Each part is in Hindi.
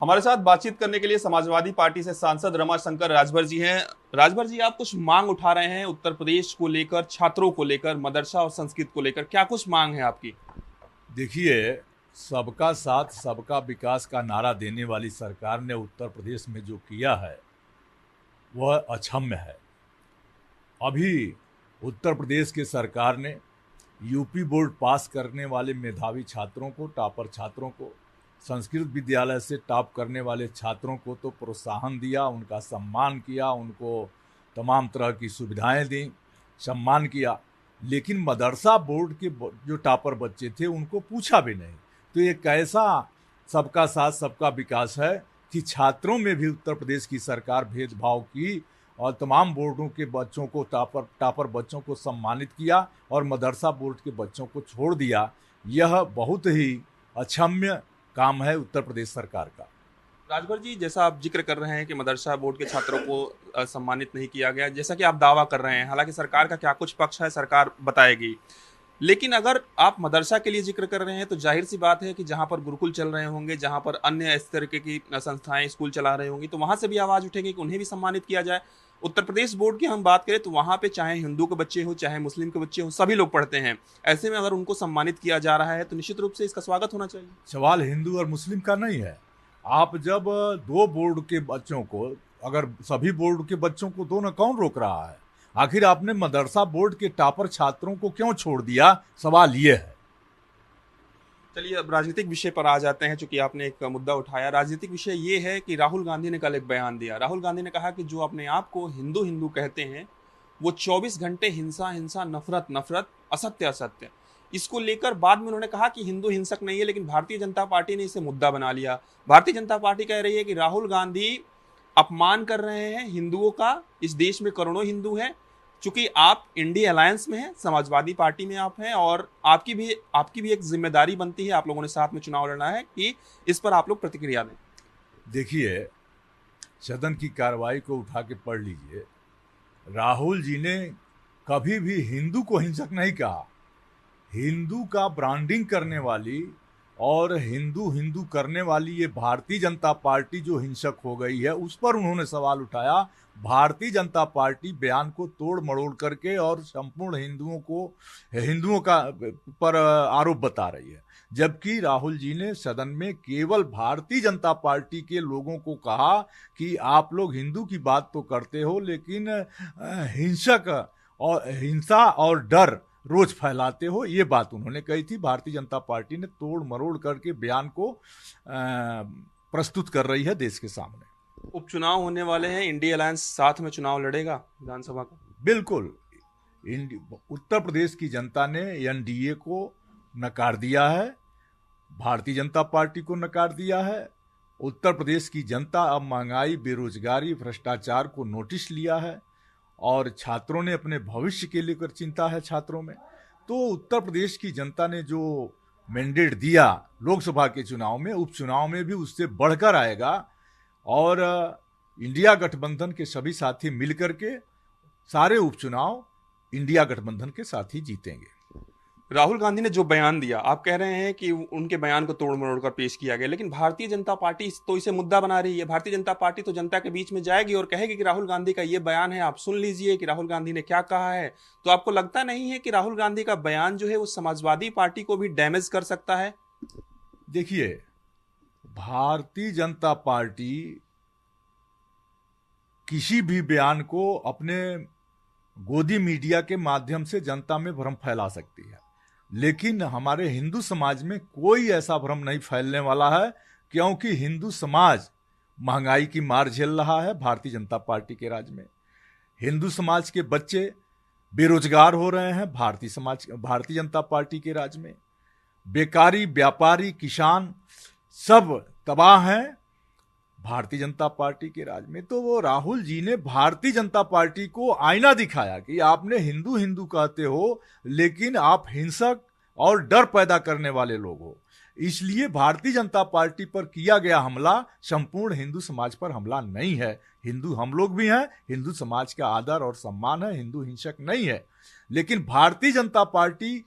हमारे साथ बातचीत करने के लिए समाजवादी पार्टी से सांसद रमाशंकर राजभर जी हैं। राजभर जी, आप कुछ मांग उठा रहे हैं उत्तर प्रदेश को लेकर, छात्रों को लेकर, मदरसा और संस्कृत को लेकर। क्या कुछ मांग है आपकी? देखिए, सबका साथ सबका विकास का नारा देने वाली सरकार ने उत्तर प्रदेश में जो किया है वह अक्षम्य है। अभी उत्तर प्रदेश की सरकार ने यूपी बोर्ड पास करने वाले मेधावी छात्रों को, टॉपर छात्रों को, संस्कृत विद्यालय से टॉप करने वाले छात्रों को तो प्रोत्साहन दिया, उनका सम्मान किया, उनको तमाम तरह की सुविधाएं दी, सम्मान किया। लेकिन मदरसा बोर्ड के जो टॉपर बच्चे थे उनको पूछा भी नहीं। तो ये कैसा सबका साथ सबका विकास है कि छात्रों में भी उत्तर प्रदेश की सरकार भेदभाव की और तमाम बोर्डों के बच्चों को, टॉपर बच्चों को सम्मानित किया और मदरसा बोर्ड के बच्चों को छोड़ दिया। यह बहुत ही अक्षम्य काम है उत्तर प्रदेश सरकार का। राजभर जी, जैसा आप जिक्र कर रहे हैं कि मदरसा बोर्ड के छात्रों को सम्मानित नहीं किया गया, जैसा कि आप दावा कर रहे हैं, हालांकि सरकार का क्या कुछ पक्ष है सरकार बताएगी, लेकिन अगर आप मदरसा के लिए जिक्र कर रहे हैं तो जाहिर सी बात है कि जहां पर गुरुकुल चल रहे होंगे, जहां पर अन्य इस तरीके की संस्थाएं स्कूल चला रही होंगी, तो वहां से भी आवाज उठेगी कि उन्हें भी सम्मानित किया जाए। उत्तर प्रदेश बोर्ड की हम बात करें तो वहां पे चाहे हिंदू के बच्चे हो, चाहे मुस्लिम के बच्चे हो, सभी लोग पढ़ते हैं। ऐसे में अगर उनको सम्मानित किया जा रहा है तो निश्चित रूप से इसका स्वागत होना चाहिए। सवाल हिंदू और मुस्लिम का नहीं है। आप जब दो बोर्ड के बच्चों को, अगर सभी बोर्ड के बच्चों को दो, न कौन रोक रहा है? आखिर आपने मदरसा बोर्ड के टॉपर छात्रों को क्यों छोड़ दिया? सवाल ये है। चलिए, अब राजनीतिक विषय पर आ जाते हैं। चूंकि आपने एक मुद्दा उठाया, राजनीतिक विषय ये है कि राहुल गांधी ने कल एक बयान दिया। राहुल गांधी ने कहा कि जो अपने आप को हिंदू हिंदू कहते हैं वो 24 घंटे हिंसा हिंसा, नफरत नफरत, असत्य असत्य। इसको लेकर बाद में उन्होंने कहा कि हिंदू हिंसक नहीं है, लेकिन भारतीय जनता पार्टी ने इसे मुद्दा बना लिया। भारतीय जनता पार्टी कह रही है कि राहुल गांधी अपमान कर रहे हैं हिंदुओं का। इस देश में करोड़ों हिंदू हैं। चूंकि आप इंडिया अलायंस में हैं, समाजवादी पार्टी में आप हैं, और आपकी भी एक जिम्मेदारी बनती है, आप लोगों ने साथ में चुनाव लड़ना है, कि इस पर आप लोग प्रतिक्रिया दें। देखिए, सदन की कार्रवाई को उठा के पढ़ लीजिए। राहुल जी ने कभी भी हिंदू को हिंसक नहीं कहा। हिंदू का ब्रांडिंग करने वाली और हिंदू हिंदू करने वाली ये भारतीय जनता पार्टी जो हिंसक हो गई है, उस पर उन्होंने सवाल उठाया। भारतीय जनता पार्टी बयान को तोड़ मरोड़ करके और संपूर्ण हिंदुओं का पर आरोप बता रही है, जबकि राहुल जी ने सदन में केवल भारतीय जनता पार्टी के लोगों को कहा कि आप लोग हिंदू की बात तो करते हो, लेकिन हिंसक और हिंसा और डर रोज फैलाते हो। ये बात उन्होंने कही थी। भारतीय जनता पार्टी ने तोड़ मरोड़ करके बयान को प्रस्तुत कर रही है देश के सामने। उपचुनाव होने वाले हैं, इंडिया अलायंस साथ में चुनाव लड़ेगा विधानसभा का? बिल्कुल। उत्तर प्रदेश की जनता ने एनडीए को नकार दिया है, भारतीय जनता पार्टी को नकार दिया है। उत्तर प्रदेश की जनता अब महंगाई, बेरोजगारी, भ्रष्टाचार को नोटिस लिया है और छात्रों ने अपने भविष्य के लेकर चिंता है छात्रों में। तो उत्तर प्रदेश की जनता ने जो मैंडेट दिया लोकसभा के चुनाव में, उपचुनाव में भी उससे बढ़कर आएगा और इंडिया गठबंधन के सभी साथी मिलकर के सारे उपचुनाव इंडिया गठबंधन के साथी जीतेंगे। राहुल गांधी ने जो बयान दिया, आप कह रहे हैं कि उनके बयान को तोड़ मरोड़ कर पेश किया गया, लेकिन भारतीय जनता पार्टी तो इसे मुद्दा बना रही है। भारतीय जनता पार्टी तो जनता के बीच में जाएगी और कहेगी कि राहुल गांधी का ये बयान है, आप सुन लीजिए कि राहुल गांधी ने क्या कहा है। तो आपको लगता नहीं है कि राहुल गांधी का बयान जो है वो समाजवादी पार्टी को भी डैमेज कर सकता है? देखिए, भारतीय जनता पार्टी किसी भी बयान को अपने गोदी मीडिया के माध्यम से जनता में भ्रम फैला सकती है, लेकिन हमारे हिंदू समाज में कोई ऐसा भ्रम नहीं फैलने वाला है, क्योंकि हिंदू समाज महंगाई की मार झेल रहा है भारतीय जनता पार्टी के राज में। हिंदू समाज के बच्चे बेरोजगार हो रहे हैं भारतीय जनता पार्टी के राज में। बेकारी, व्यापारी, किसान सब तबाह हैं भारतीय जनता पार्टी के राज में। तो वो राहुल जी ने भारतीय जनता पार्टी को आईना दिखाया कि आपने हिंदू हिंदू कहते हो, लेकिन आप हिंसक और डर पैदा करने वाले लोग हो। इसलिए भारतीय जनता पार्टी पर किया गया हमला संपूर्ण हिंदू समाज पर हमला नहीं है। हिंदू हम लोग भी हैं, हिंदू समाज का आदर और सम्मान है, हिंदू हिंसक नहीं है। लेकिन भारतीय जनता पार्टी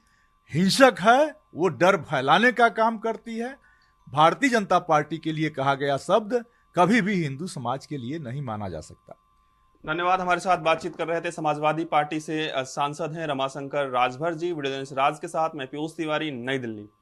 हिंसक है, वो डर फैलाने का काम करती है। भारतीय जनता पार्टी के लिए कहा गया शब्द कभी भी हिंदू समाज के लिए नहीं माना जा सकता। धन्यवाद। हमारे साथ बातचीत कर रहे थे समाजवादी पार्टी से सांसद हैं रमाशंकर राजभर जी। वीडियो जर्नलिस्ट राज के साथ मैं पीयूष तिवारी, नई दिल्ली।